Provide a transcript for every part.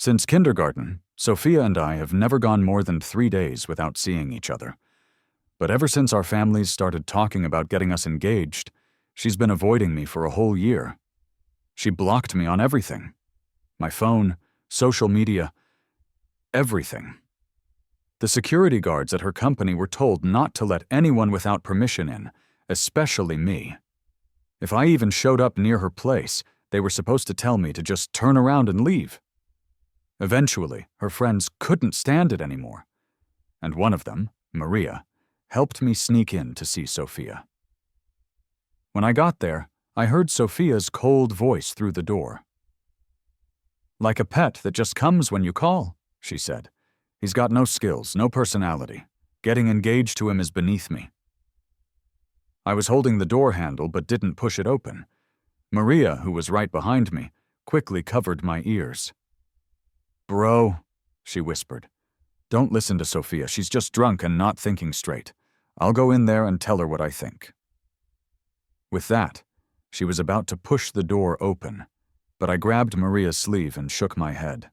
Since kindergarten, Sophia and I have never gone more than 3 days without seeing each other. But ever since our families started talking about getting us engaged, she's been avoiding me for a whole year. She blocked me on everything. My phone, social media, everything. The security guards at her company were told not to let anyone without permission in, especially me. If I even showed up near her place, they were supposed to tell me to just turn around and leave. Eventually, her friends couldn't stand it anymore, and one of them, Maria, helped me sneak in to see Sophia. When I got there, I heard Sophia's cold voice through the door. "Like a pet that just comes when you call," she said. "He's got no skills, no personality. Getting engaged to him is beneath me." I was holding the door handle but didn't push it open. Maria, who was right behind me, quickly covered my ears. "Bro," she whispered, "don't listen to Sophia. She's just drunk and not thinking straight. I'll go in there and tell her what I think." With that, she was about to push the door open, but I grabbed Maria's sleeve and shook my head.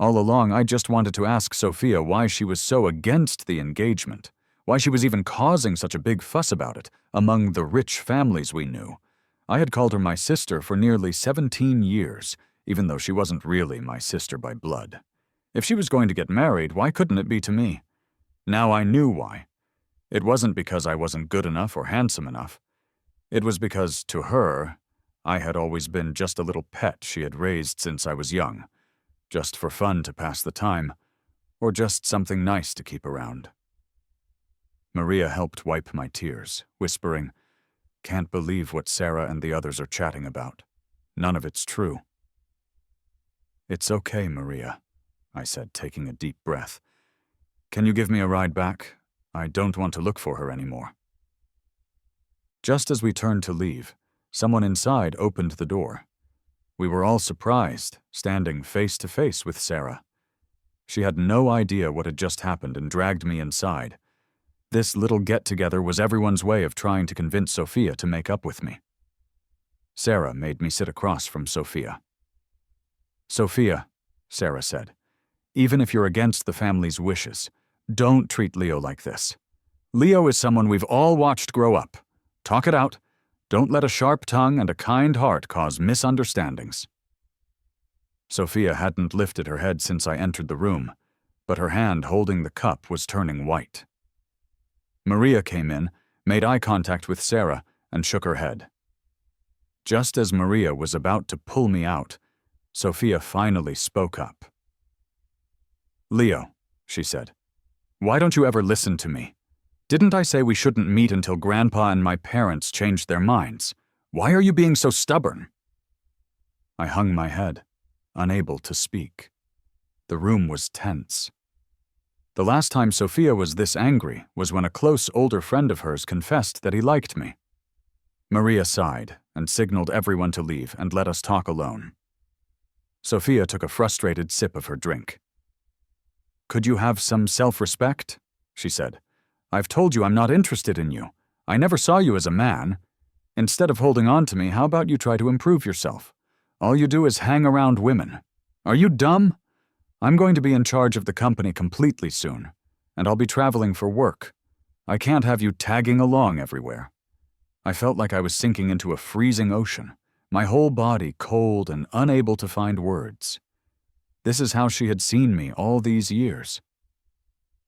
All along, I just wanted to ask Sophia why she was so against the engagement, why she was even causing such a big fuss about it among the rich families we knew. I had called her my sister for nearly 17 years, even though she wasn't really my sister by blood. If she was going to get married, why couldn't it be to me? Now I knew why. It wasn't because I wasn't good enough or handsome enough. It was because, to her, I had always been just a little pet she had raised since I was young, just for fun to pass the time, or just something nice to keep around. Maria helped wipe my tears, whispering, "Can't believe what Sarah and the others are chatting about. None of it's true." "It's okay, Maria," I said, taking a deep breath. "Can you give me a ride back? I don't want to look for her anymore." Just as we turned to leave, someone inside opened the door. We were all surprised, standing face to face with Sarah. She had no idea what had just happened and dragged me inside. This little get-together was everyone's way of trying to convince Sophia to make up with me. Sarah made me sit across from Sophia. "Sophia," Sarah said, "even if you're against the family's wishes, don't treat Leo like this. Leo is someone we've all watched grow up. Talk it out. Don't let a sharp tongue and a kind heart cause misunderstandings." Sophia hadn't lifted her head since I entered the room, but her hand holding the cup was turning white. Maria came in, made eye contact with Sarah, and shook her head. Just as Maria was about to pull me out, Sophia finally spoke up. "Leo," she said, "why don't you ever listen to me? Didn't I say we shouldn't meet until Grandpa and my parents changed their minds? Why are you being so stubborn?" I hung my head, unable to speak. The room was tense. The last time Sophia was this angry was when a close older friend of hers confessed that he liked me. Maria sighed and signaled everyone to leave and let us talk alone. Sophia took a frustrated sip of her drink. "Could you have some self-respect?" she said. "I've told you I'm not interested in you. I never saw you as a man. Instead of holding on to me, how about you try to improve yourself? All you do is hang around women. Are you dumb? I'm going to be in charge of the company completely soon, and I'll be traveling for work. I can't have you tagging along everywhere." I felt like I was sinking into a freezing ocean, my whole body cold and unable to find words. This is how she had seen me all these years.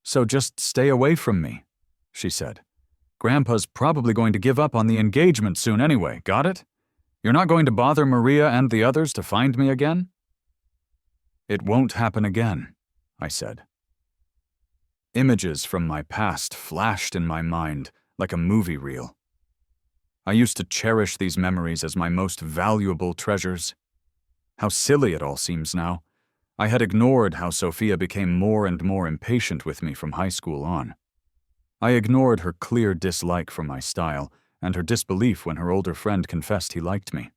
"So just stay away from me," she said. "Grandpa's probably going to give up on the engagement soon anyway, got it? You're not going to bother Maria and the others to find me again?" "It won't happen again," I said. Images from my past flashed in my mind like a movie reel. I used to cherish these memories as my most valuable treasures. How silly it all seems now. I had ignored how Sophia became more and more impatient with me from high school on. I ignored her clear dislike for my style and her disbelief when her older friend confessed he liked me.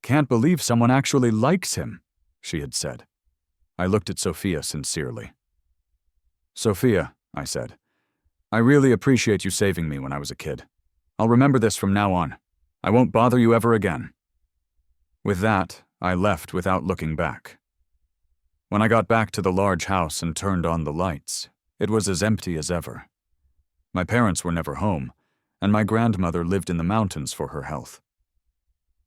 "Can't believe someone actually likes him," she had said. I looked at Sophia sincerely. "Sophia," I said, "I really appreciate you saving me when I was a kid. I'll remember this from now on. I won't bother you ever again." With that, I left without looking back. When I got back to the large house and turned on the lights, it was as empty as ever. My parents were never home, and my grandmother lived in the mountains for her health.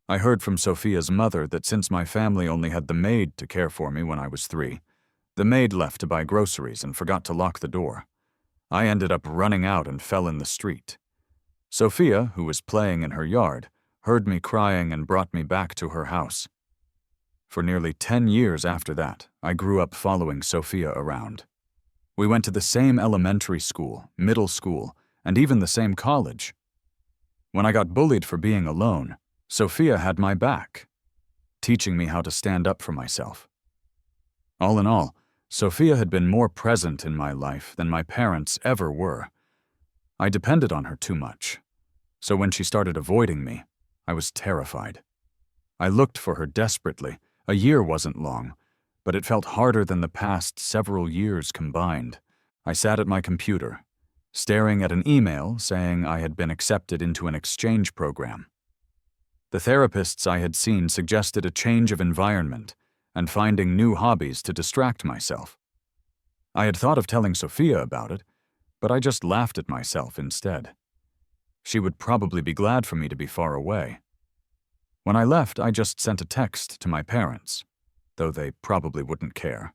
I heard from Sophia's mother that since my family only had the maid to care for me when I was 3, the maid left to buy groceries and forgot to lock the door. I ended up running out and fell in the street. Sophia, who was playing in her yard, heard me crying and brought me back to her house. For nearly 10 years after that, I grew up following Sophia around. We went to the same elementary school, middle school, and even the same college. When I got bullied for being alone, Sophia had my back, teaching me how to stand up for myself. All in all, Sophia had been more present in my life than my parents ever were. I depended on her too much, so when she started avoiding me, I was terrified. I looked for her desperately. A year wasn't long, but it felt harder than the past several years combined. I sat at my computer, staring at an email saying I had been accepted into an exchange program. The therapists I had seen suggested a change of environment and finding new hobbies to distract myself. I had thought of telling Sophia about it, but I just laughed at myself instead. She would probably be glad for me to be far away. When I left, I just sent a text to my parents, though they probably wouldn't care.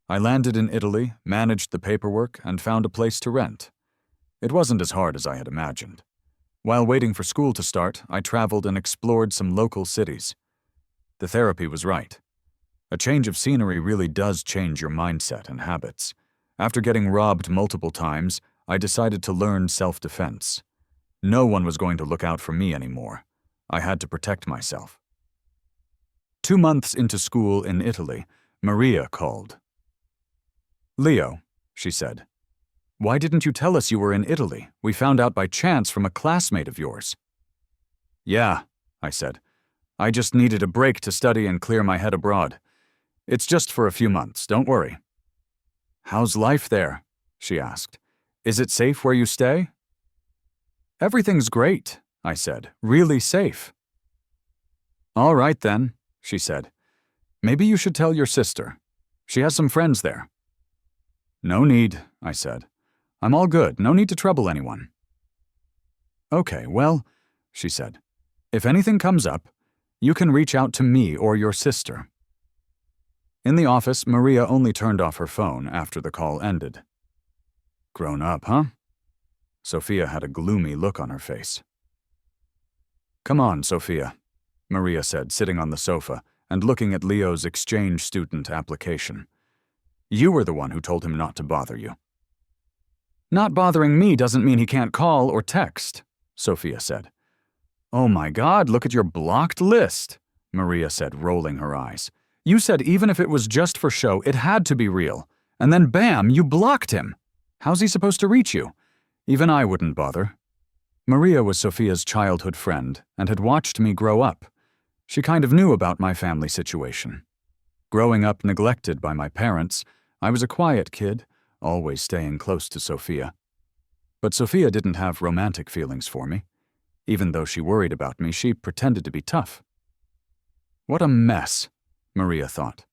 I landed in Italy, managed the paperwork, and found a place to rent. It wasn't as hard as I had imagined. While waiting for school to start, I traveled and explored some local cities. The therapy was right. A change of scenery really does change your mindset and habits. After getting robbed multiple times, I decided to learn self-defense. No one was going to look out for me anymore. I had to protect myself. 2 months into school in Italy, Maria called. "Leo," she said, "why didn't you tell us you were in Italy? We found out by chance from a classmate of yours." "Yeah," I said. "I just needed a break to study and clear my head abroad. It's just for a few months, don't worry." "How's life there?" she asked. "Is it safe where you stay?" "Everything's great," I said. "Really safe." "All right then," she said. "Maybe you should tell your sister. She has some friends there." "No need," I said. "I'm all good. No need to trouble anyone." "Okay, well," she said, "if anything comes up, you can reach out to me or your sister." In the office, Maria only turned off her phone after the call ended. "Grown up, huh?" Sophia had a gloomy look on her face. "Come on, Sophia," Maria said, sitting on the sofa and looking at Leo's exchange student application. "You were the one who told him not to bother you." "Not bothering me doesn't mean he can't call or text," Sophia said. "Oh my God, look at your blocked list," Maria said, rolling her eyes. "You said even if it was just for show, it had to be real. And then bam, you blocked him. How's he supposed to reach you? Even I wouldn't bother." Maria was Sophia's childhood friend and had watched me grow up. She kind of knew about my family situation. Growing up neglected by my parents, I was a quiet kid, always staying close to Sophia. But Sophia didn't have romantic feelings for me. Even though she worried about me, she pretended to be tough. What a mess, Maria thought.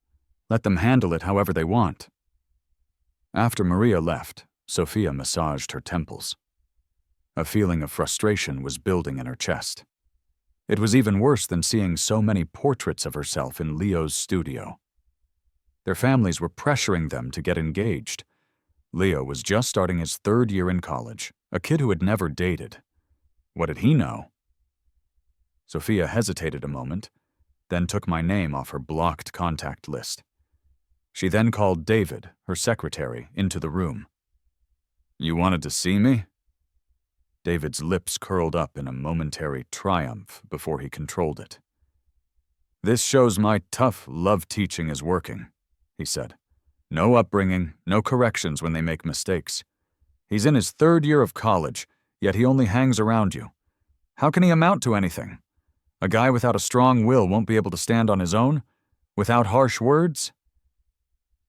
Let them handle it however they want. After Maria left, Sophia massaged her temples. A feeling of frustration was building in her chest. It was even worse than seeing so many portraits of herself in Leo's studio. Their families were pressuring them to get engaged. Leo was just starting his 3rd year in college, a kid who had never dated. What did he know? Sophia hesitated a moment, then took my name off her blocked contact list. She then called David, her secretary, into the room. "You wanted to see me?" David's lips curled up in a momentary triumph before he controlled it. "This shows my tough love teaching is working," he said. "No upbringing, no corrections when they make mistakes. He's in his 3rd year of college, yet he only hangs around you. How can he amount to anything? A guy without a strong will won't be able to stand on his own? Without harsh words?"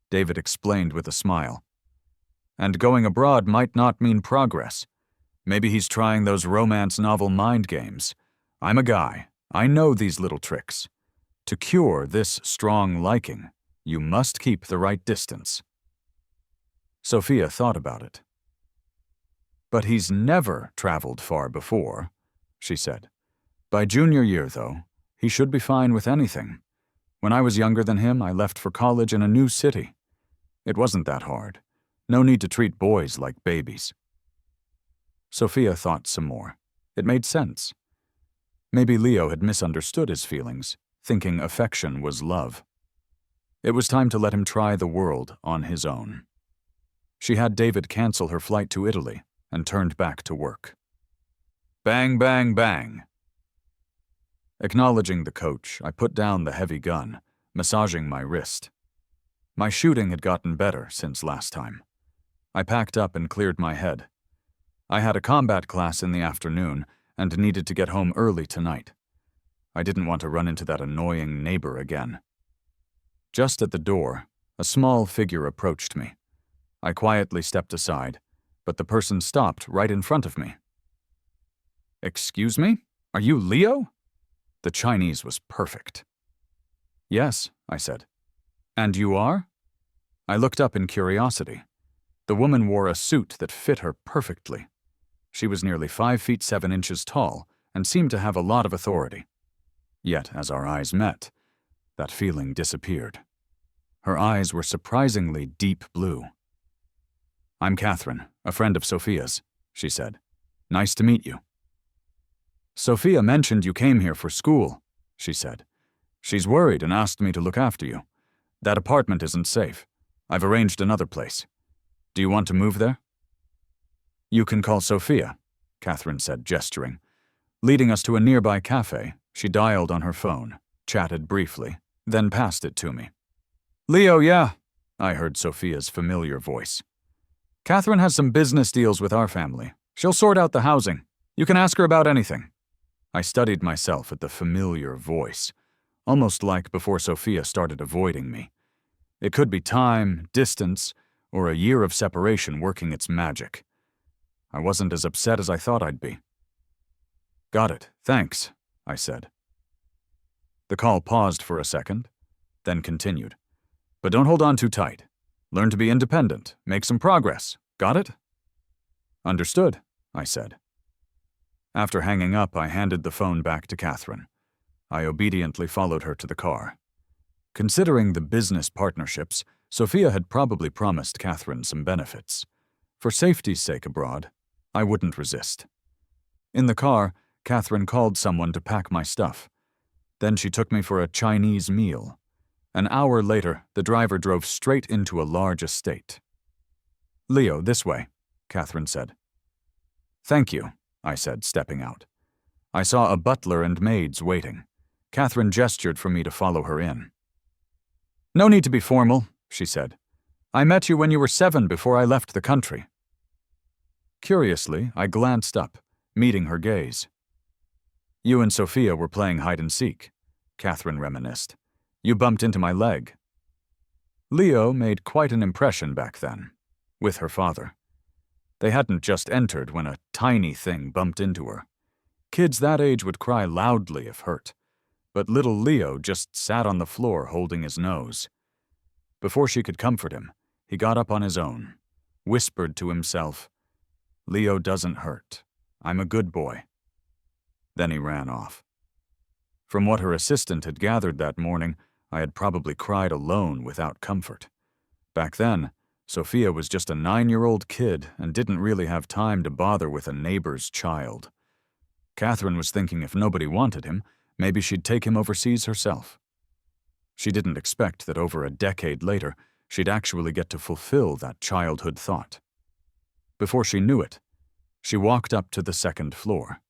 David explained with a smile. "And going abroad might not mean progress. Maybe he's trying those romance novel mind games. I'm a guy. I know these little tricks. To cure this strong liking, You must keep the right distance. Sophia thought about it. But he's never traveled far before, she said. By junior year, though, he should be fine with anything. When I was younger than him, I left for college in a new city. It wasn't that hard. No need to treat boys like babies. Sophia thought some more. It made sense. Maybe Leo had misunderstood his feelings, thinking affection was love. It was time to let him try the world on his own. She had David cancel her flight to Italy and turned back to work. Bang, bang, bang. Acknowledging the coach, I put down the heavy gun, massaging my wrist. My shooting had gotten better since last time. I packed up and cleared my head. I had a combat class in the afternoon and needed to get home early tonight. I didn't want to run into that annoying neighbor again. Just at the door, a small figure approached me. I quietly stepped aside, but the person stopped right in front of me. Excuse me? Are you Leo? The Chinese was perfect. Yes, I said. And you are? I looked up in curiosity. The woman wore a suit that fit her perfectly. She was nearly 5 feet 7 inches tall and seemed to have a lot of authority. Yet, as our eyes met, that feeling disappeared. Her eyes were surprisingly deep blue. I'm Catherine, a friend of Sophia's, she said. Nice to meet you. Sophia mentioned you came here for school, she said. She's worried and asked me to look after you. That apartment isn't safe. I've arranged another place. Do you want to move there? You can call Sophia, Catherine said, gesturing. Leading us to a nearby cafe, she dialed on her phone, chatted briefly, then passed it to me. Leo, yeah, I heard Sophia's familiar voice. Catherine has some business deals with our family. She'll sort out the housing. You can ask her about anything. I studied myself at the familiar voice, almost like before Sophia started avoiding me. It could be time, distance, or a year of separation working its magic. I wasn't as upset as I thought I'd be. Got it, thanks, I said. The call paused for a second, then continued. But don't hold on too tight. Learn to be independent, make some progress. Got it? Understood, I said. After hanging up, I handed the phone back to Catherine. I obediently followed her to the car. Considering the business partnerships, Sophia had probably promised Catherine some benefits. For safety's sake abroad, I wouldn't resist. In the car, Catherine called someone to pack my stuff. Then she took me for a Chinese meal. An hour later, the driver drove straight into a large estate. Leo, this way, Catherine said. Thank you, I said, stepping out. I saw a butler and maids waiting. Catherine gestured for me to follow her in. No need to be formal, she said. I met you when you were 7 before I left the country. Curiously, I glanced up, meeting her gaze. You and Sophia were playing hide-and-seek, Catherine reminisced. You bumped into my leg. Leo made quite an impression back then, with her father. They hadn't just entered when a tiny thing bumped into her. Kids that age would cry loudly if hurt, but little Leo just sat on the floor holding his nose. Before she could comfort him, he got up on his own, whispered to himself, Leo doesn't hurt. I'm a good boy. Then he ran off. From what her assistant had gathered that morning, I had probably cried alone without comfort. Back then, Sophia was just a 9-year-old kid and didn't really have time to bother with a neighbor's child. Catherine was thinking if nobody wanted him, maybe she'd take him overseas herself. She didn't expect that over a decade later, she'd actually get to fulfill that childhood thought. Before she knew it, she walked up to the 2nd floor.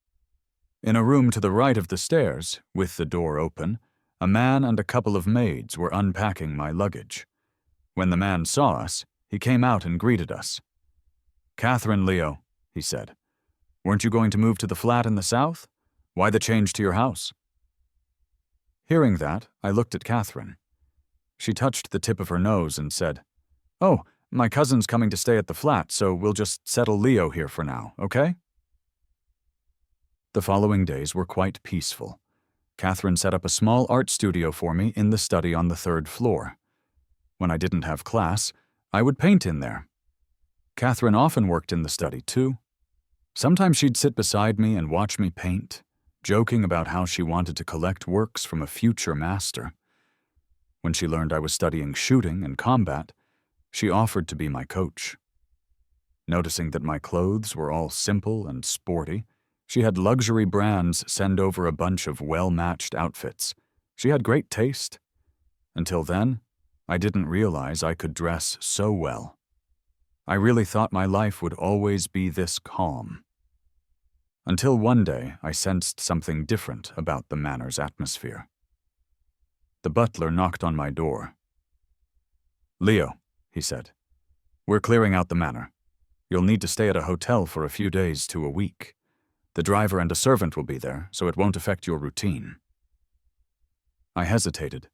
In a room to the right of the stairs, with the door open, a man and a couple of maids were unpacking my luggage. When the man saw us, he came out and greeted us. Catherine, Leo, he said. Weren't you going to move to the flat in the south? Why the change to your house? Hearing that, I looked at Catherine. She touched the tip of her nose and said, Oh, my cousin's coming to stay at the flat, so we'll just settle Leo here for now, okay? The following days were quite peaceful. Catherine set up a small art studio for me in the study on the 3rd floor. When I didn't have class, I would paint in there. Catherine often worked in the study, too. Sometimes she'd sit beside me and watch me paint, joking about how she wanted to collect works from a future master. When she learned I was studying shooting and combat, she offered to be my coach. Noticing that my clothes were all simple and sporty, she had luxury brands send over a bunch of well-matched outfits. She had great taste. Until then, I didn't realize I could dress so well. I really thought my life would always be this calm. Until one day, I sensed something different about the manor's atmosphere. The butler knocked on my door. "Leo," he said, "we're clearing out the manor. You'll need to stay at a hotel for a few days to a week. The driver and a servant will be there, so it won't affect your routine." I hesitated,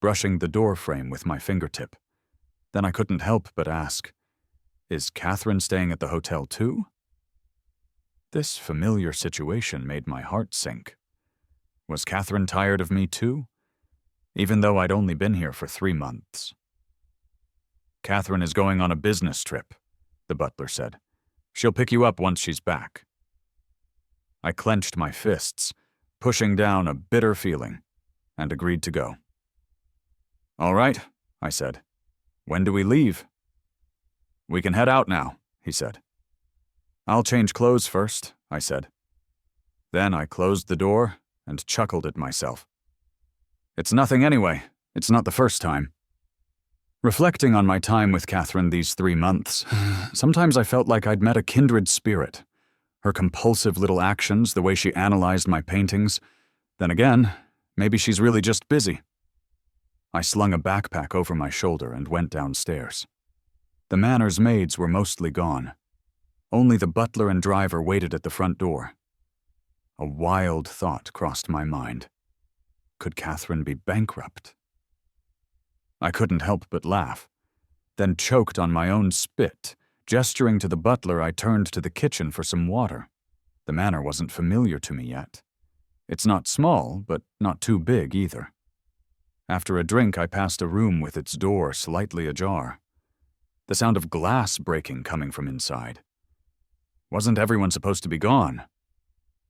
brushing the door frame with my fingertip. Then I couldn't help but ask, "Is Catherine staying at the hotel too?" This familiar situation made my heart sink. Was Catherine tired of me too? Even though I'd only been here for 3 months. "Catherine is going on a business trip," the butler said. "She'll pick you up once she's back." I clenched my fists, pushing down a bitter feeling, and agreed to go. "All right," I said. "When do we leave?" "We can head out now," he said. "I'll change clothes first," I said. Then I closed the door and chuckled at myself. It's nothing anyway. It's not the first time. Reflecting on my time with Catherine these 3 months, sometimes I felt like I'd met a kindred spirit. Her compulsive little actions, the way she analyzed my paintings. Then again, maybe she's really just busy. I slung a backpack over my shoulder and went downstairs. The manor's maids were mostly gone. Only the butler and driver waited at the front door. A wild thought crossed my mind. Could Catherine be bankrupt? I couldn't help but laugh, then choked on my own spit. Gesturing to the butler, I turned to the kitchen for some water. The manor wasn't familiar to me yet. It's not small, but not too big either. After a drink, I passed a room with its door slightly ajar. The sound of glass breaking coming from inside. Wasn't everyone supposed to be gone?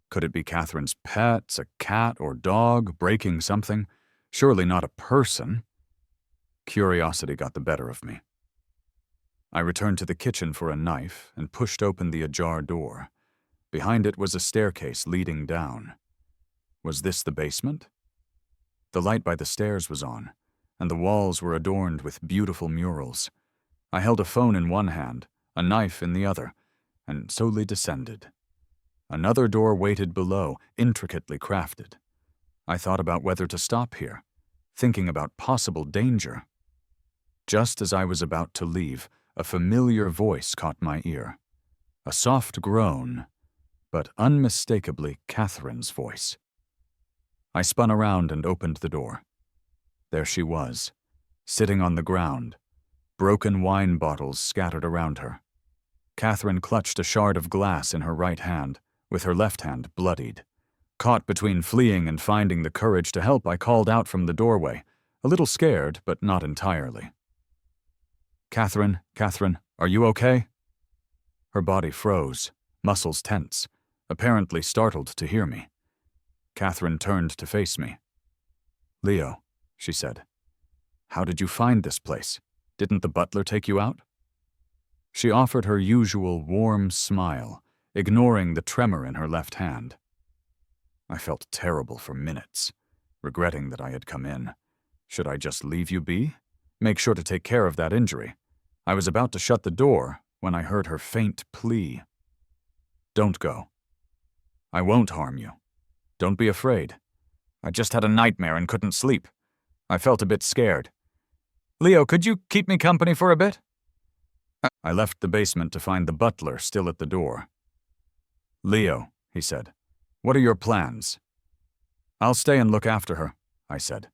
Could it be Catherine's pets, a cat or dog, breaking something? Surely not a person. Curiosity got the better of me. I returned to the kitchen for a knife and pushed open the ajar door. Behind it was a staircase leading down. Was this the basement? The light by the stairs was on, and the walls were adorned with beautiful murals. I held a phone in one hand, a knife in the other, and slowly descended. Another door waited below, intricately crafted. I thought about whether to stop here, thinking about possible danger. Just as I was about to leave, a familiar voice caught my ear. A soft groan, but unmistakably Catherine's voice. I spun around and opened the door. There she was, sitting on the ground, broken wine bottles scattered around her. Catherine clutched a shard of glass in her right hand, with her left hand bloodied. Caught between fleeing and finding the courage to help, I called out from the doorway, a little scared, but not entirely. Catherine, are you okay?" Her body froze, muscles tense, apparently startled to hear me. Catherine turned to face me. "Leo," she said, "how did you find this place? Didn't the butler take you out?" She offered her usual warm smile, ignoring the tremor in her left hand. I felt terrible for minutes, regretting that I had come in. Should I just leave you be? Make sure to take care of that injury. I was about to shut the door when I heard her faint plea. "Don't go. I won't harm you. Don't be afraid. I just had a nightmare and couldn't sleep. I felt a bit scared. Leo, could you keep me company for a bit?" I left the basement to find the butler still at the door. "Leo," he said, "what are your plans?" "I'll stay and look after her," I said.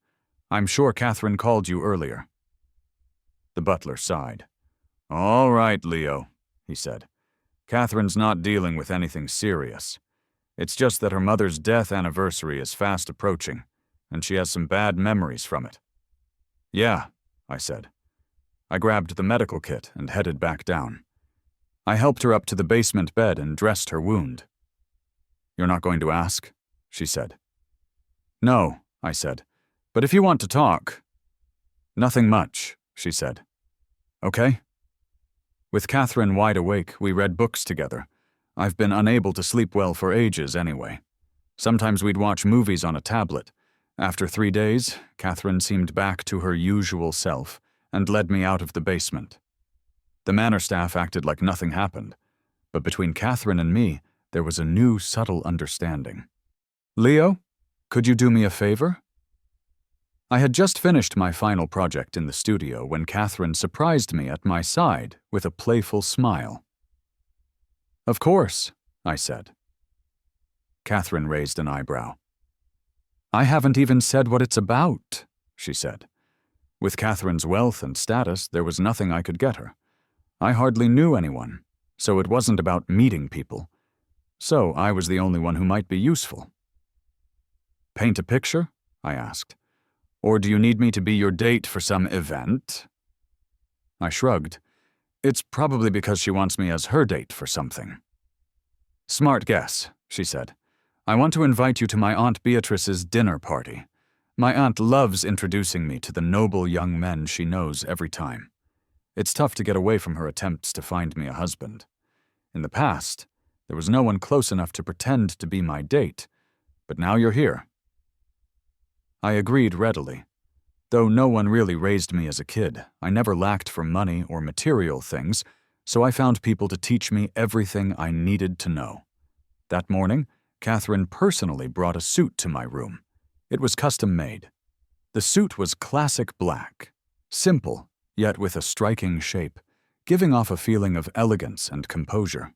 "I'm sure Catherine called you earlier." The butler sighed. "All right, Leo," he said. "Catherine's not dealing with anything serious. It's just that her mother's death anniversary is fast approaching, and she has some bad memories from it." "Yeah," I said. I grabbed the medical kit and headed back down. I helped her up to the basement bed and dressed her wound. "You're not going to ask?" she said. "No," I said, "but if you want to talk—" "Nothing much," she said. "Okay?" With Catherine wide awake, we read books together. I've been unable to sleep well for ages anyway. Sometimes we'd watch movies on a tablet. After 3 days, Catherine seemed back to her usual self and led me out of the basement. The manor staff acted like nothing happened, but between Catherine and me, there was a new subtle understanding. "Leo, could you do me a favor?" I had just finished my final project in the studio when Catherine surprised me at my side with a playful smile. "Of course," I said. Catherine raised an eyebrow. "I haven't even said what it's about," she said. With Catherine's wealth and status, there was nothing I could get her. I hardly knew anyone, so it wasn't about meeting people. So I was the only one who might be useful. "Paint a picture?" I asked. "Or do you need me to be your date for some event?" I shrugged. It's probably because she wants me as her date for something. "Smart guess," she said. "I want to invite you to my Aunt Beatrice's dinner party. My aunt loves introducing me to the noble young men she knows every time. It's tough to get away from her attempts to find me a husband. In the past, there was no one close enough to pretend to be my date, but now you're here." I agreed readily. Though no one really raised me as a kid, I never lacked for money or material things, so I found people to teach me everything I needed to know. That morning, Catherine personally brought a suit to my room. It was custom-made. The suit was classic black, simple, yet with a striking shape, giving off a feeling of elegance and composure.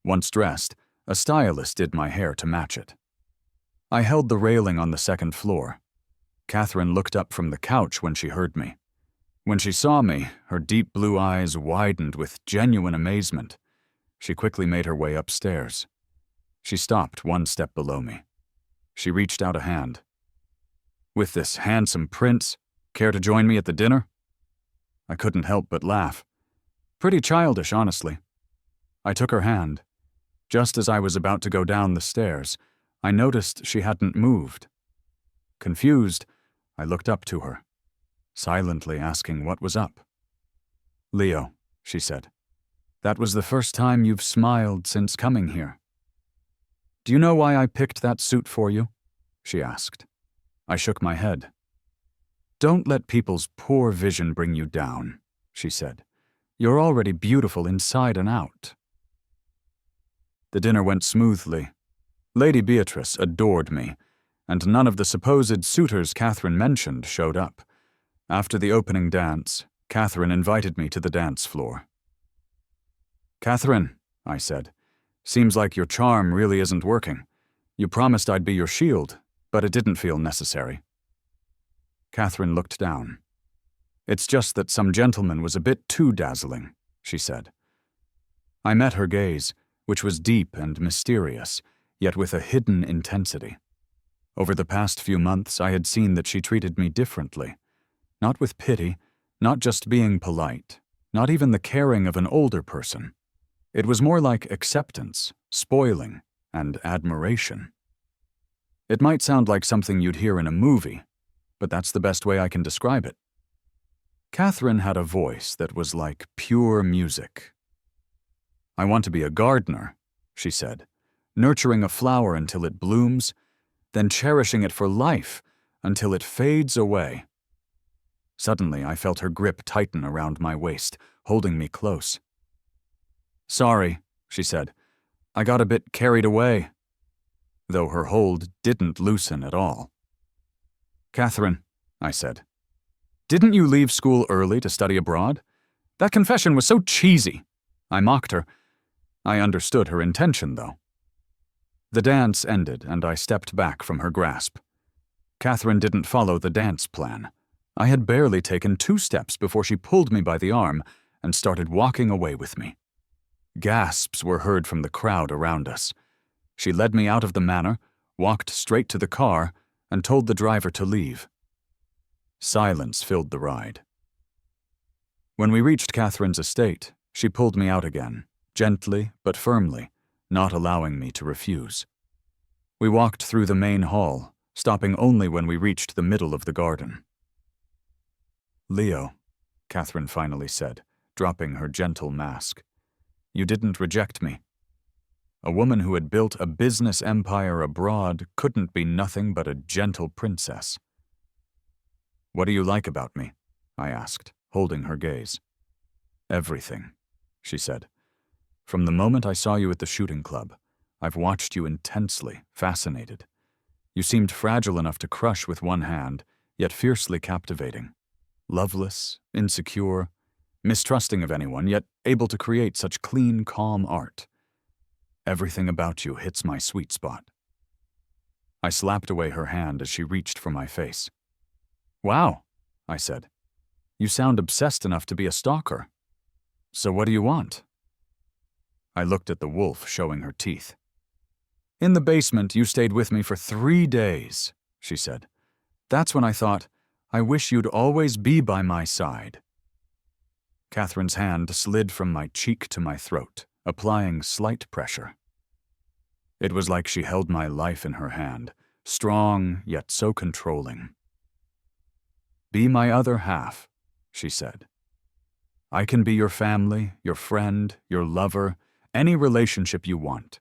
Once dressed, a stylist did my hair to match it. I held the railing on the second floor. Catherine looked up from the couch when she heard me. When she saw me, her deep blue eyes widened with genuine amazement. She quickly made her way upstairs. She stopped 1 step below me. She reached out a hand. "With this handsome prince, care to join me at the dinner?" I couldn't help but laugh. Pretty childish, honestly. I took her hand. Just as I was about to go down the stairs, I noticed she hadn't moved. Confused, I looked up to her, silently asking what was up. "Leo," she said, "that was the first time you've smiled since coming here." "Do you know why I picked that suit for you?" she asked. I shook my head. "Don't let people's poor vision bring you down," she said. "You're already beautiful inside and out." The dinner went smoothly. Lady Beatrice adored me, and none of the supposed suitors Catherine mentioned showed up. After the opening dance, Catherine invited me to the dance floor. "Catherine," I said, "seems like your charm really isn't working. You promised I'd be your shield, but it didn't feel necessary." Catherine looked down. "It's just that some gentleman was a bit too dazzling," she said. I met her gaze, which was deep and mysterious, yet with a hidden intensity. Over the past few months, I had seen that she treated me differently. Not with pity, not just being polite, not even the caring of an older person. It was more like acceptance, spoiling, and admiration. It might sound like something you'd hear in a movie, but that's the best way I can describe it. Catherine had a voice that was like pure music. "I want to be a gardener," she said, "nurturing a flower until it blooms, then cherishing it for life until it fades away." Suddenly, I felt her grip tighten around my waist, holding me close. "Sorry," she said. "I got a bit carried away," though her hold didn't loosen at all. "Catherine," I said, "didn't you leave school early to study abroad? That confession was so cheesy." I mocked her. I understood her intention, though. The dance ended, and I stepped back from her grasp. Catherine didn't follow the dance plan. I had barely taken 2 steps before she pulled me by the arm and started walking away with me. Gasps were heard from the crowd around us. She led me out of the manor, walked straight to the car, and told the driver to leave. Silence filled the ride. When we reached Catherine's estate, she pulled me out again, gently but firmly, not allowing me to refuse. We walked through the main hall, stopping only when we reached the middle of the garden. "Leo," Catherine finally said, dropping her gentle mask, "you didn't reject me. A woman who had built a business empire abroad couldn't be nothing but a gentle princess." "What do you like about me?" I asked, holding her gaze. "Everything," she said. "From the moment I saw you at the shooting club, I've watched you intensely, fascinated. You seemed fragile enough to crush with one hand, yet fiercely captivating. Loveless, insecure, mistrusting of anyone, yet able to create such clean, calm art. Everything about you hits my sweet spot." I slapped away her hand as she reached for my face. "Wow," I said. "You sound obsessed enough to be a stalker. So what do you want?" I looked at the wolf showing her teeth. "In the basement, you stayed with me for 3 days, she said. "That's when I thought, I wish you'd always be by my side." Catherine's hand slid from my cheek to my throat, applying slight pressure. It was like she held my life in her hand, strong yet so controlling. "Be my other half," she said. "I can be your family, your friend, your lover, any relationship you want.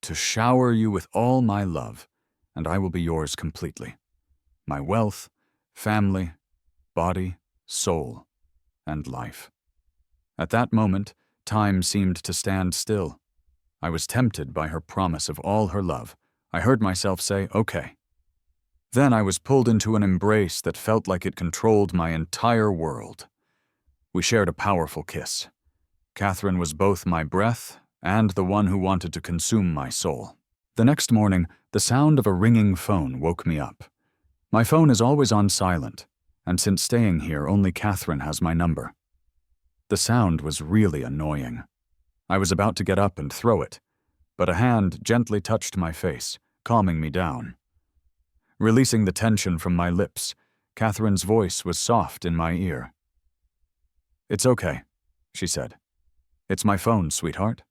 To shower you with all my love, and I will be yours completely. My wealth, family, body, soul, and life." At that moment, time seemed to stand still. I was tempted by her promise of all her love. I heard myself say, "Okay." Then I was pulled into an embrace that felt like it controlled my entire world. We shared a powerful kiss. Catherine was both my breath and the one who wanted to consume my soul. The next morning, the sound of a ringing phone woke me up. My phone is always on silent, and since staying here, only Catherine has my number. The sound was really annoying. I was about to get up and throw it, but a hand gently touched my face, calming me down. Releasing the tension from my lips, Catherine's voice was soft in my ear. "It's okay," she said. "It's my phone, sweetheart."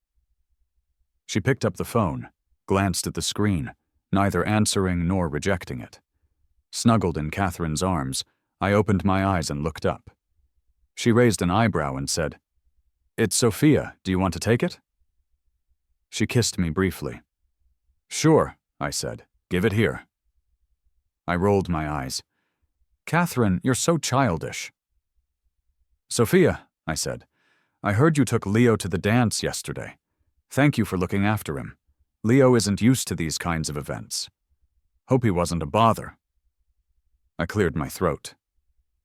She picked up the phone, glanced at the screen, neither answering nor rejecting it. Snuggled in Catherine's arms, I opened my eyes and looked up. She raised an eyebrow and said, "It's Sophia. Do you want to take it?" She kissed me briefly. "Sure," I said. "Give it here." I rolled my eyes. "Catherine, you're so childish." "Sophia," I said, "I heard you took Leo to the dance yesterday. Thank you for looking after him. Leo isn't used to these kinds of events. Hope he wasn't a bother." I cleared my throat.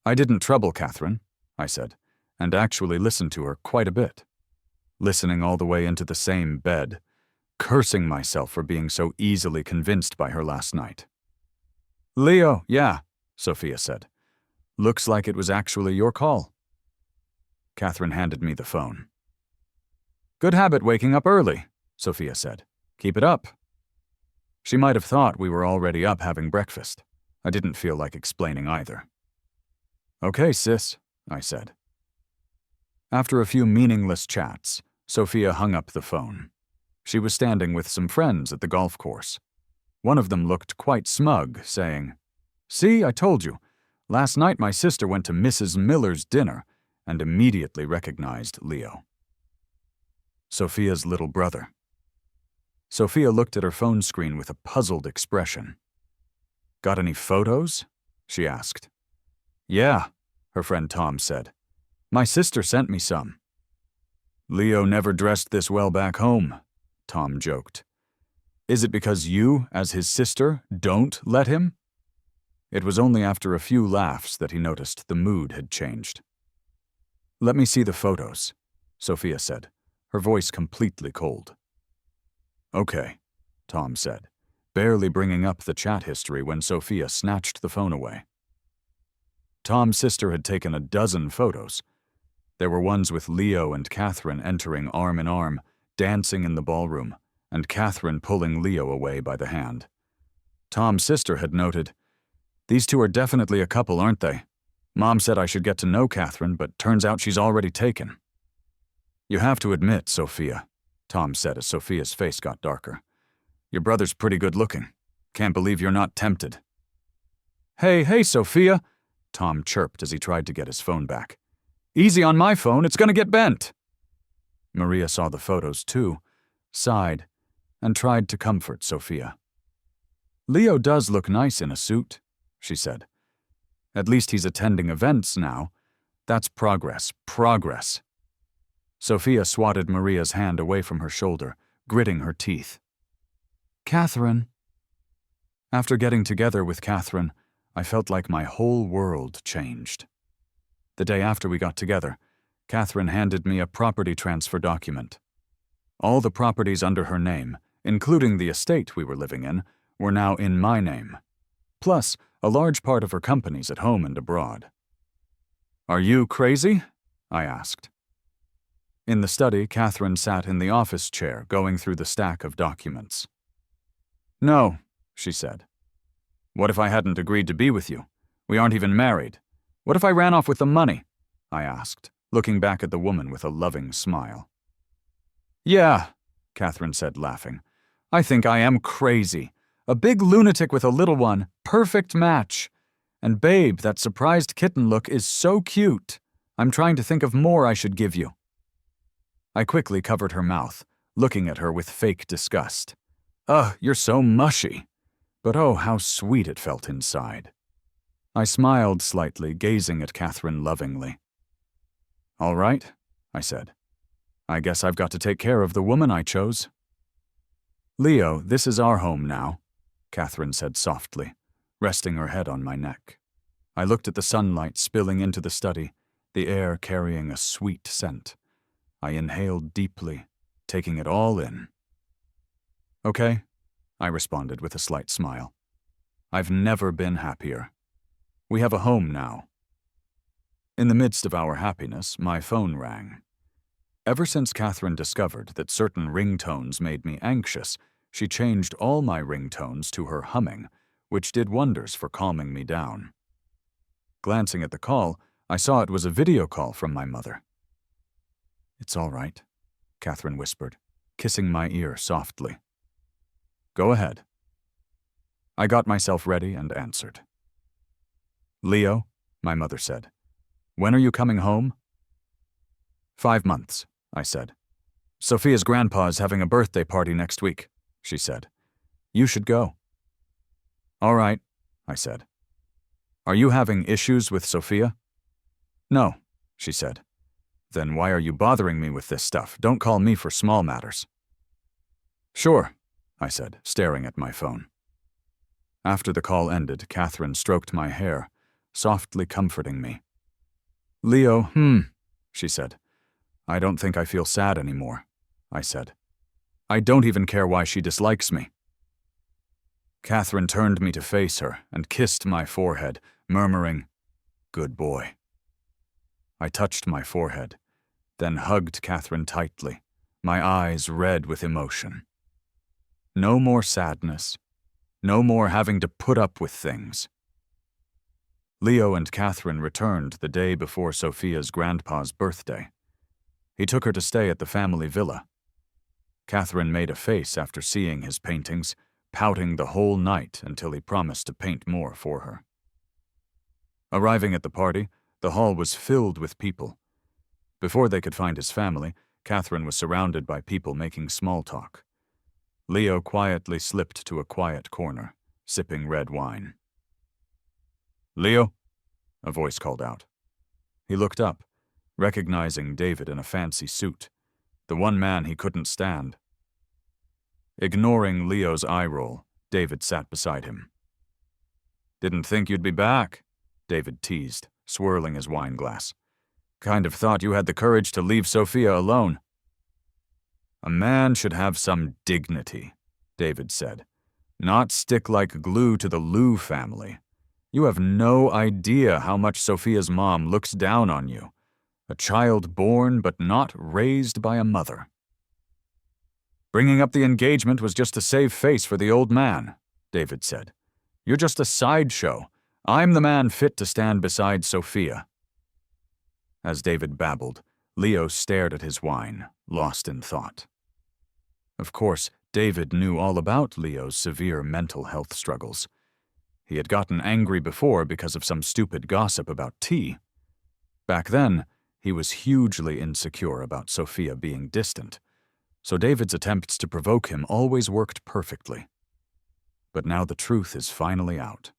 "I didn't trouble Catherine," I said, and actually listened to her quite a bit. Listening all the way into the same bed, cursing myself for being so easily convinced by her last night. "Leo, yeah," Sophia said. "Looks like it was actually your call." Catherine handed me the phone. "Good habit waking up early," Sophia said. "Keep it up." She might have thought we were already up having breakfast. I didn't feel like explaining either. "Okay, sis," I said. After a few meaningless chats, Sophia hung up the phone. She was standing with some friends at the golf course. One of them looked quite smug, saying, "See, I told you. Last night my sister went to Mrs. Miller's dinner and immediately recognized Leo." Sophia's little brother. Sophia looked at her phone screen with a puzzled expression. "Got any photos?" she asked. "Yeah," her friend Tom said. "My sister sent me some." "Leo never dressed this well back home," Tom joked. "Is it because you, as his sister, don't let him?" It was only after a few laughs that he noticed the mood had changed. "Let me see the photos," Sophia said, her voice completely cold. "Okay," Tom said, barely bringing up the chat history when Sophia snatched the phone away. Tom's sister had taken a dozen photos. There were ones with Leo and Catherine entering arm in arm, dancing in the ballroom, and Catherine pulling Leo away by the hand. Tom's sister had noted, "These two are definitely a couple, aren't they? Mom said I should get to know Catherine, but turns out she's already taken. You have to admit, Sophia, Tom said as Sophia's face got darker. Your brother's pretty good looking. Can't believe you're not tempted. Hey, Sophia, Tom chirped as he tried to get his phone back. Easy on my phone, it's gonna get bent. Maria saw the photos too, sighed, and tried to comfort Sophia. Leo does look nice in a suit, she said. At least he's attending events now. That's progress. Sophia swatted Maria's hand away from her shoulder, gritting her teeth. Catherine. After getting together with Catherine, I felt like my whole world changed. The day after we got together, Catherine handed me a property transfer document. All the properties under her name, including the estate we were living in, were now in my name. Plus, a large part of her companies at home and abroad. Are you crazy? I asked. In the study, Catherine sat in the office chair, going through the stack of documents. No, she said. What if I hadn't agreed to be with you? We aren't even married. What if I ran off with the money? I asked, looking back at the woman with a loving smile. Yeah, Catherine said, laughing. I think I am crazy. A big lunatic with a little one, perfect match. And babe, that surprised kitten look is so cute. I'm trying to think of more I should give you. I quickly covered her mouth, looking at her with fake disgust. Ugh, you're so mushy. But oh, how sweet it felt inside. I smiled slightly, gazing at Catherine lovingly. All right, I said. I guess I've got to take care of the woman I chose. Leo, this is our home now, Catherine said softly, resting her head on my neck. I looked at the sunlight spilling into the study, the air carrying a sweet scent. I inhaled deeply, taking it all in. Okay, I responded with a slight smile. I've never been happier. We have a home now. In the midst of our happiness, my phone rang. Ever since Catherine discovered that certain ringtones made me anxious, she changed all my ringtones to her humming, which did wonders for calming me down. Glancing at the call, I saw it was a video call from my mother. It's all right, Catherine whispered, kissing my ear softly. Go ahead. I got myself ready and answered. Leo, my mother said, when are you coming home? 5 months, I said. Sophia's grandpa is having a birthday party next week, she said. You should go. All right, I said. Are you having issues with Sophia? No, she said. Then why are you bothering me with this stuff? Don't call me for small matters. Sure, I said, staring at my phone. After the call ended, Catherine stroked my hair, softly comforting me. Leo, she said. I don't think I feel sad anymore, I said. I don't even care why she dislikes me. Catherine turned me to face her and kissed my forehead, murmuring, Good boy. I touched my forehead, then hugged Catherine tightly, my eyes red with emotion. No more sadness. No more having to put up with things. Leo and Catherine returned the day before Sophia's grandpa's birthday. He took her to stay at the family villa. Catherine made a face after seeing his paintings, pouting the whole night until he promised to paint more for her. Arriving at the party, the hall was filled with people. Before they could find his family, Catherine was surrounded by people making small talk. Leo quietly slipped to a quiet corner, sipping red wine. Leo? A voice called out. He looked up, recognizing David in a fancy suit, the one man he couldn't stand. Ignoring Leo's eye roll, David sat beside him. Didn't think you'd be back, David teased, swirling his wine glass. Kind of thought you had the courage to leave Sophia alone. A man should have some dignity, David said. Not stick like glue to the Liu family. You have no idea how much Sophia's mom looks down on you. A child born but not raised by a mother. Bringing up the engagement was just to save face for the old man, David said. You're just a sideshow, I'm the man fit to stand beside Sophia." As David babbled, Leo stared at his wine, lost in thought. Of course, David knew all about Leo's severe mental health struggles. He had gotten angry before because of some stupid gossip about tea. Back then, he was hugely insecure about Sophia being distant, so David's attempts to provoke him always worked perfectly. But now the truth is finally out.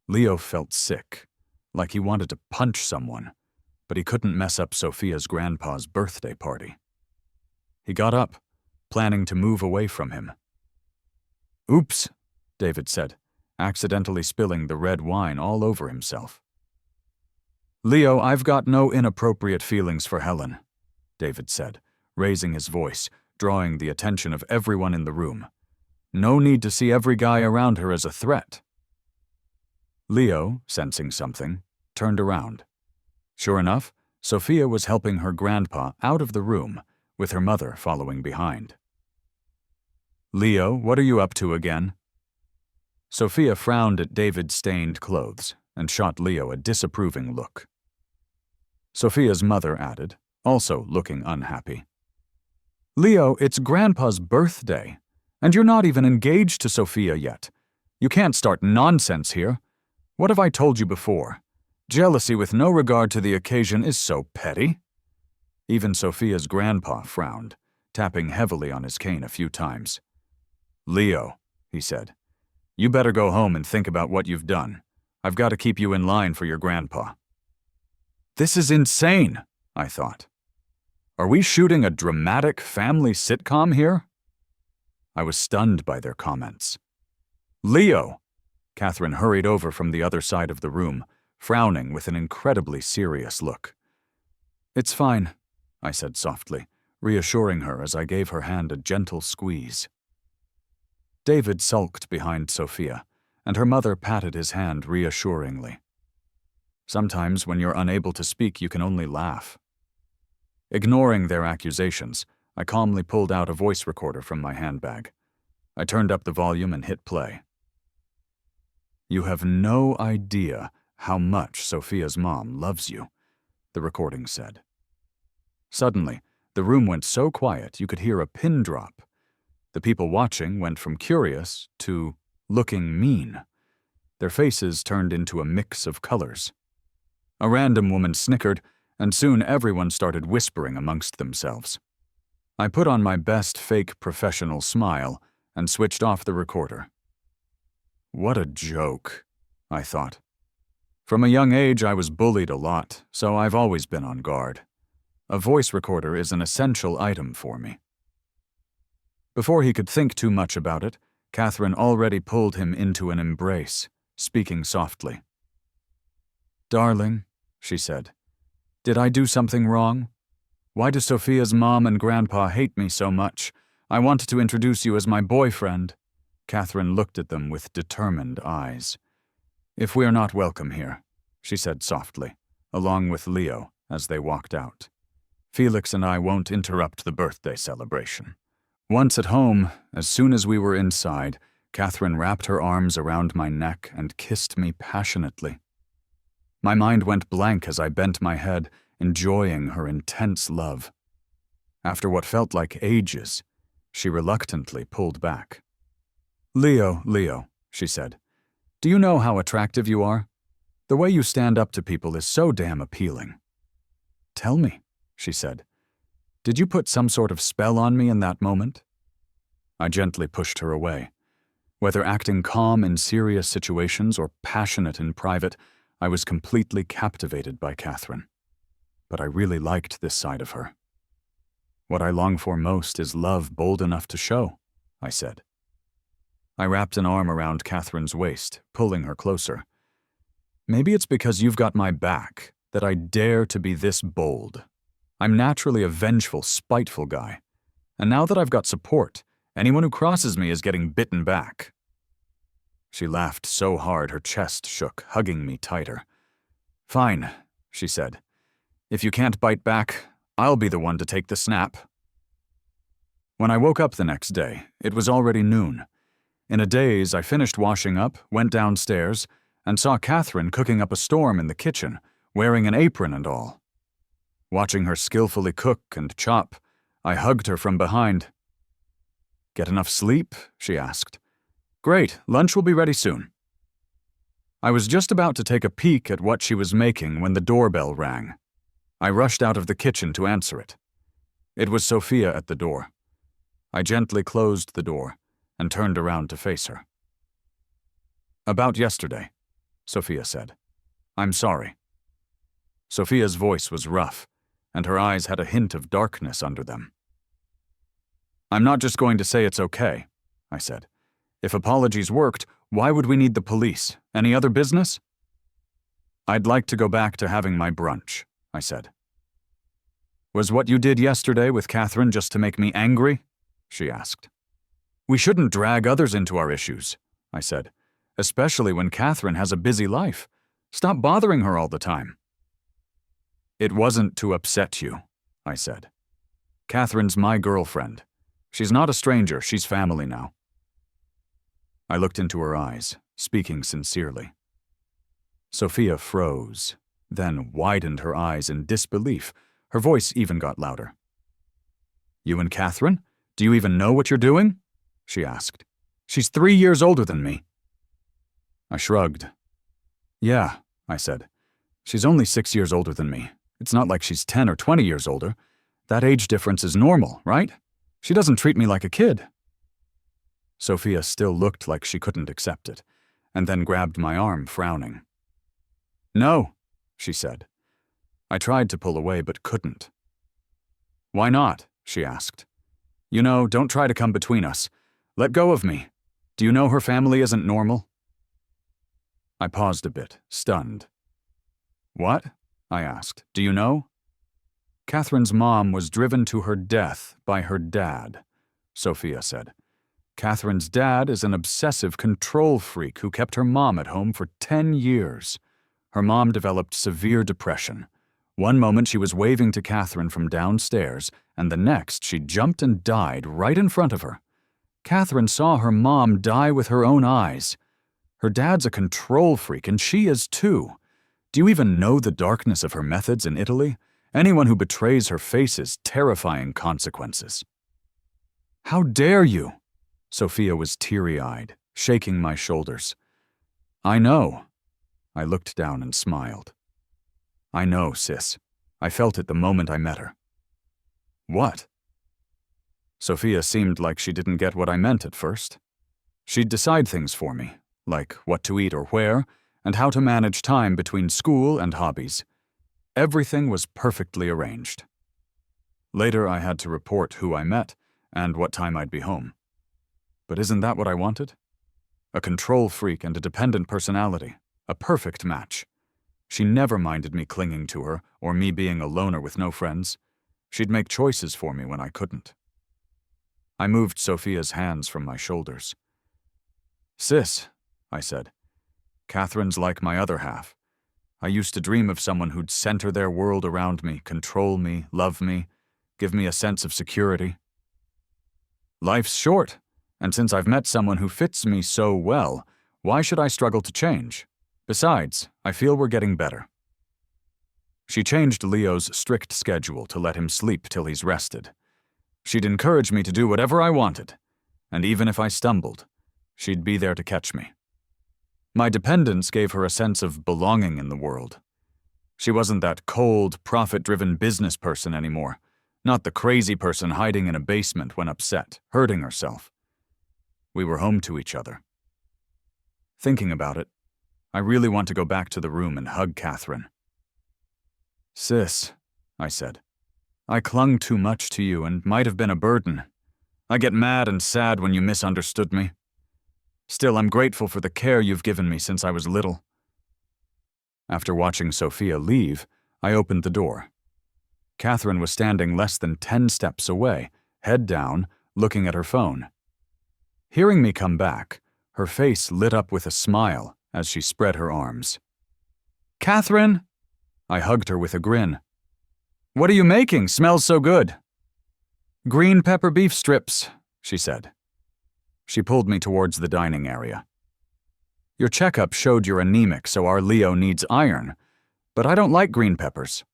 Leo felt sick, like he wanted to punch someone, but he couldn't mess up Sophia's grandpa's birthday party. He got up, planning to move away from him. "Oops," David said, accidentally spilling the red wine all over himself. "Leo, I've got no inappropriate feelings for Helen," David said, raising his voice, drawing the attention of everyone in the room. "No need to see every guy around her as a threat." Leo, sensing something, turned around. Sure enough, Sophia was helping her grandpa out of the room, with her mother following behind. "Leo, what are you up to again?" Sophia frowned at David's stained clothes and shot Leo a disapproving look. Sophia's mother added, also looking unhappy, "Leo, it's Grandpa's birthday, and you're not even engaged to Sophia yet. You can't start nonsense here. What have I told you before? Jealousy with no regard to the occasion is so petty." Even Sophia's grandpa frowned, tapping heavily on his cane a few times. "Leo," he said, "you better go home and think about what you've done. I've got to keep you in line for your grandpa." This is insane, I thought. Are we shooting a dramatic family sitcom here? I was stunned by their comments. "Leo!" Catherine hurried over from the other side of the room, frowning with an incredibly serious look. "It's fine," I said softly, reassuring her as I gave her hand a gentle squeeze. David sulked behind Sophia, and her mother patted his hand reassuringly. Sometimes when you're unable to speak, you can only laugh. Ignoring their accusations, I calmly pulled out a voice recorder from my handbag. I turned up the volume and hit play. "You have no idea how much Sophia's mom loves you," the recording said. Suddenly, the room went so quiet you could hear a pin drop. The people watching went from curious to looking mean. Their faces turned into a mix of colors. A random woman snickered, and soon everyone started whispering amongst themselves. I put on my best fake professional smile and switched off the recorder. What a joke, I thought. From a young age, I was bullied a lot, so I've always been on guard. A voice recorder is an essential item for me. Before he could think too much about it, Catherine already pulled him into an embrace, speaking softly. "Darling," she said, "did I do something wrong? Why do Sophia's mom and grandpa hate me so much? I wanted to introduce you as my boyfriend." Catherine looked at them with determined eyes. "If we are not welcome here," she said softly, along with Leo as they walked out. "Felix and I won't interrupt the birthday celebration." Once at home, as soon as we were inside, Catherine wrapped her arms around my neck and kissed me passionately. My mind went blank as I bent my head, enjoying her intense love. After what felt like ages, she reluctantly pulled back. Leo, she said, "do you know how attractive you are? The way you stand up to people is so damn appealing." "Tell me," she said. "Did you put some sort of spell on me in that moment?" I gently pushed her away. Whether acting calm in serious situations or passionate in private, I was completely captivated by Catherine. But I really liked this side of her. "What I long for most is love bold enough to show," I said. I wrapped an arm around Catherine's waist, pulling her closer. "Maybe it's because you've got my back that I dare to be this bold. I'm naturally a vengeful, spiteful guy. And now that I've got support, anyone who crosses me is getting bitten back." She laughed so hard her chest shook, hugging me tighter. "Fine," she said. "If you can't bite back, I'll be the one to take the snap." When I woke up the next day, it was already noon. In a daze, I finished washing up, went downstairs, and saw Catherine cooking up a storm in the kitchen, wearing an apron and all. Watching her skillfully cook and chop, I hugged her from behind. "Get enough sleep?" she asked. "Great, lunch will be ready soon." I was just about to take a peek at what she was making when the doorbell rang. I rushed out of the kitchen to answer it. It was Sophia at the door. I gently closed the door and turned around to face her. "About yesterday," Sophia said. "I'm sorry." Sophia's voice was rough, and her eyes had a hint of darkness under them. "I'm not just going to say it's okay," I said. "If apologies worked, why would we need the police? Any other business?" "I'd like to go back to having my brunch," I said. "Was what you did yesterday with Catherine just to make me angry?" she asked. "We shouldn't drag others into our issues," I said, "especially when Catherine has a busy life. Stop bothering her all the time." "It wasn't to upset you," I said. "Catherine's my girlfriend. She's not a stranger, she's family now." I looked into her eyes, speaking sincerely. Sophia froze, then widened her eyes in disbelief. Her voice even got louder. "You and Catherine? Do you even know what you're doing?" she asked. "She's 3 years older than me." I shrugged. "Yeah," I said. "She's only 6 years older than me. It's not like she's 10 or 20 years older. That age difference is normal, right? She doesn't treat me like a kid." Sophia still looked like she couldn't accept it, and then grabbed my arm, frowning. "No," she said. I tried to pull away but couldn't. "Why not?" she asked. "You know, don't try to come between us. Let go of me. Do you know her family isn't normal?" I paused a bit, stunned. "What?" I asked. "Do you know?" "Catherine's mom was driven to her death by her dad," Sophia said. "Catherine's dad is an obsessive control freak who kept her mom at home for 10 years. Her mom developed severe depression. One moment she was waving to Catherine from downstairs, and the next she jumped and died right in front of her. Catherine saw her mom die with her own eyes. Her dad's a control freak, and she is too. Do you even know the darkness of her methods in Italy? Anyone who betrays her faces terrifying consequences." "How dare you?" Sophia was teary-eyed, shaking my shoulders. "I know." I looked down and smiled. "I know, sis. I felt it the moment I met her." "What?" Sophia seemed like she didn't get what I meant at first. She'd decide things for me, like what to eat or where, and how to manage time between school and hobbies. Everything was perfectly arranged. Later, I had to report who I met and what time I'd be home. But isn't that what I wanted? A control freak and a dependent personality. A perfect match. She never minded me clinging to her or me being a loner with no friends. She'd make choices for me when I couldn't. I moved Sophia's hands from my shoulders. "Sis," I said, "Catherine's like my other half. I used to dream of someone who'd center their world around me, control me, love me, give me a sense of security. Life's short, and since I've met someone who fits me so well, why should I struggle to change? Besides, I feel we're getting better." She changed Leo's strict schedule to let him sleep till he's rested. She'd encourage me to do whatever I wanted, and even if I stumbled, she'd be there to catch me. My dependence gave her a sense of belonging in the world. She wasn't that cold, profit-driven business person anymore, not the crazy person hiding in a basement when upset, hurting herself. We were home to each other. Thinking about it, I really want to go back to the room and hug Catherine. "Sis," I said, "I clung too much to you and might have been a burden. I get mad and sad when you misunderstood me. Still, I'm grateful for the care you've given me since I was little." After watching Sophia leave, I opened the door. Catherine was standing less than 10 steps away, head down, looking at her phone. Hearing me come back, her face lit up with a smile as she spread her arms. "Catherine!" I hugged her with a grin. "What are you making? Smells so good." "Green pepper beef strips," she said. She pulled me towards the dining area. Your checkup showed you're anemic, so our Leo needs iron. But I don't like green peppers.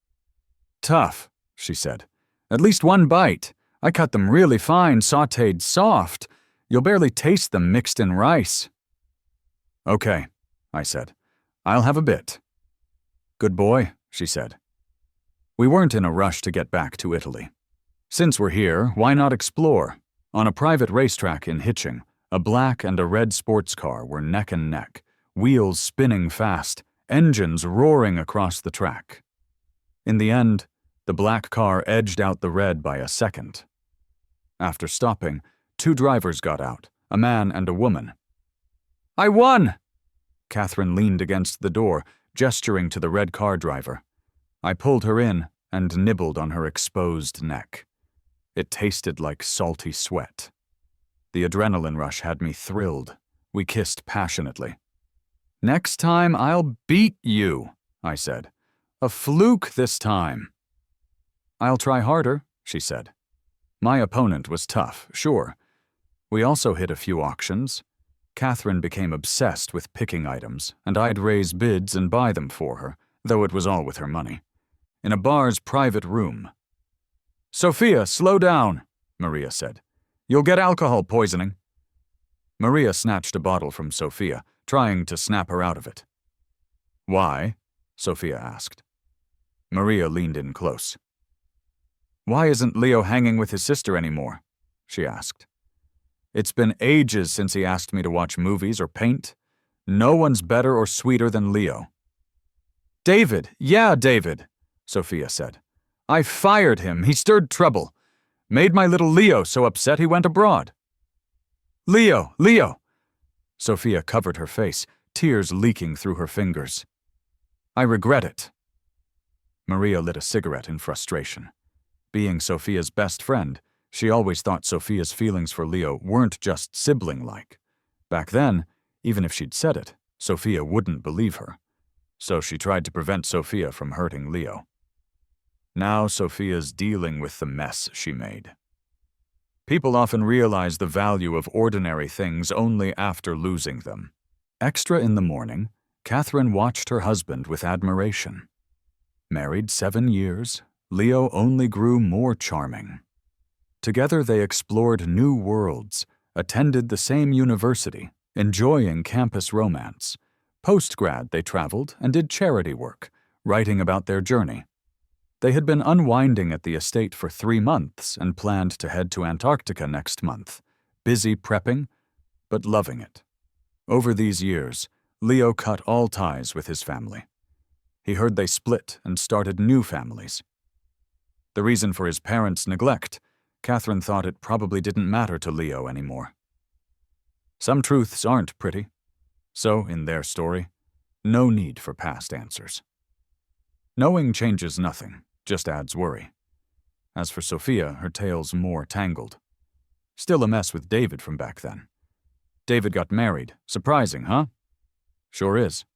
Tough, she said. At least one bite. I cut them really fine, sautéed soft. You'll barely taste them mixed in rice. Okay, I said. I'll have a bit. Good boy, she said. We weren't in a rush to get back to Italy. Since we're here, why not explore? On a private racetrack in Hitching, a black and a red sports car were neck and neck, wheels spinning fast, engines roaring across the track. In the end, the black car edged out the red by a second. After stopping, 2 drivers got out, a man and a woman. I won! Catherine leaned against the door, gesturing to the red car driver. I pulled her in and nibbled on her exposed neck. It tasted like salty sweat. The adrenaline rush had me thrilled. We kissed passionately. Next time I'll beat you, I said. A fluke this time. I'll try harder, she said. My opponent was tough, sure. We also hit a few auctions. Catherine became obsessed with picking items, and I'd raise bids and buy them for her, though it was all with her money. In a bar's private room. Sophia, slow down, Maria said. You'll get alcohol poisoning. Maria snatched a bottle from Sophia, trying to snap her out of it. Why? Sophia asked. Maria leaned in close. Why isn't Leo hanging with his sister anymore? She asked. It's been ages since he asked me to watch movies or paint. No one's better or sweeter than Leo. David, yeah, David, Sophia said. I fired him. He stirred trouble. Made my little Leo so upset he went abroad. Leo, Leo! Sophia covered her face, tears leaking through her fingers. I regret it. Maria lit a cigarette in frustration. Being Sophia's best friend, she always thought Sophia's feelings for Leo weren't just sibling-like. Back then, even if she'd said it, Sophia wouldn't believe her. So she tried to prevent Sophia from hurting Leo. Now Sophia's dealing with the mess she made. People often realize the value of ordinary things only after losing them. Extra in the morning, Catherine watched her husband with admiration. Married 7 years, Leo only grew more charming. Together they explored new worlds, attended the same university, enjoying campus romance. Post-grad they traveled and did charity work, writing about their journey. They had been unwinding at the estate for 3 months and planned to head to Antarctica next month, busy prepping, but loving it. Over these years, Leo cut all ties with his family. He heard they split and started new families. The reason for his parents' neglect, Catherine thought it probably didn't matter to Leo anymore. Some truths aren't pretty, so in their story, no need for past answers. Knowing changes nothing, just adds worry. As for Sophia, her tale's more tangled. Still a mess with David from back then. David got married. Surprising, huh? Sure is.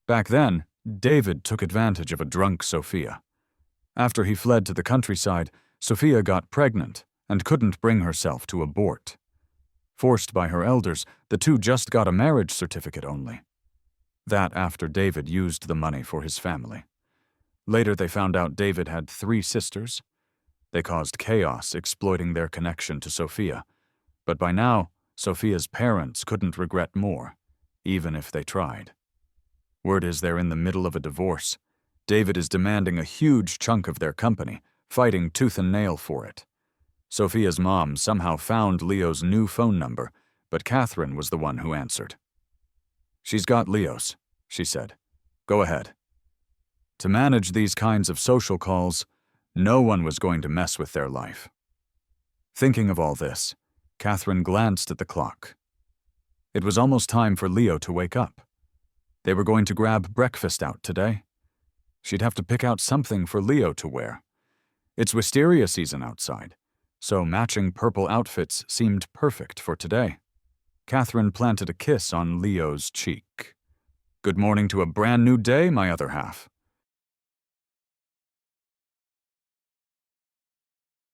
Back then, David took advantage of a drunk Sophia. After he fled to the countryside, Sophia got pregnant and couldn't bring herself to abort. Forced by her elders, the two just got a marriage certificate only. That after David used the money for his family. Later they found out David had 3 sisters. They caused chaos, exploiting their connection to Sophia. But by now, Sophia's parents couldn't regret more, even if they tried. Word is they're in the middle of a divorce. David is demanding a huge chunk of their company, fighting tooth and nail for it. Sophia's mom somehow found Leo's new phone number, but Catherine was the one who answered. She's got Leo's, she said. Go ahead. To manage these kinds of social calls, no one was going to mess with their life. Thinking of all this, Catherine glanced at the clock. It was almost time for Leo to wake up. They were going to grab breakfast out today. She'd have to pick out something for Leo to wear. It's wisteria season outside, so matching purple outfits seemed perfect for today. Catherine planted a kiss on Leo's cheek. Good morning to a brand new day, my other half.